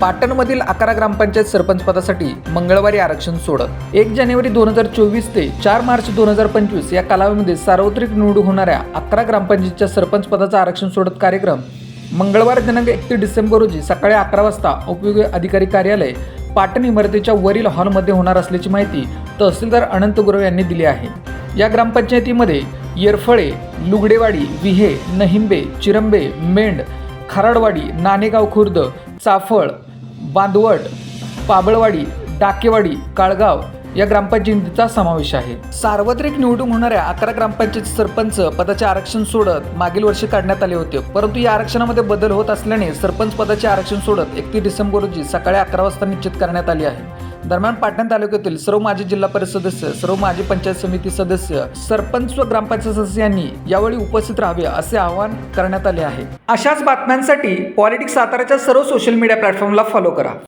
पाटणमधील 11 ग्रामपंचायत सरपंच पदासाठी मंगळवारी आरक्षण सोडत 1 जानेवारी 2024 ते 4 मार्च 2025 या कालावधीमध्ये सार्वत्रिक निवड होणाऱ्या 11 ग्रामपंचायतच्या सरपंच पदाचा आरक्षण सोडत कार्यक्रम मंगळवार दिनांक 31 डिसेंबर रोजी सकाळी 11 वाजता उपविभागीय अधिकारी कार्यालय पाटण इमारतीच्या वरील हॉलमध्ये होणार असल्याची माहिती तहसीलदार अनंत गुरव यांनी दिली आहे। या ग्रामपंचायतीमध्ये येरफळे, लुगडेवाडी, विहे, नहिंबे, चिरंबे, मेंढ, खराडवाडी, नाणेगाव खुर्द, चाफळ, बांधवट, पाबळवाडी, डाकेवाडी, काळगाव या ग्रामपंचायतीचा समावेश आहे। सार्वत्रिक निवडणूक होणाऱ्या 11 ग्रामपंचायत सरपंच पदाचे आरक्षण सोडत मागील वर्षी काढण्यात आले होते, परंतु या आरक्षणामध्ये बदल होत असल्याने सरपंच पदाचे आरक्षण सोडत 31 डिसेंबर रोजी सकाळी 11 वाजता निश्चित करण्यात आले आहे। दरम्यान पाटण तालुक्यातील सर्व माजी जिल्हा परिषद सदस्य, सर्व माजी पंचायत समिती सदस्य, सरपंच व ग्रामपंचायत सदस्यांनी यावेळी उपस्थित राहावे असे आवाहन करण्यात आले आहे। अशाच बातम्यांसाठी पॉलिटिक्स साताराच्या सर्व सोशल मीडिया प्लॅटफॉर्मला फॉलो करा।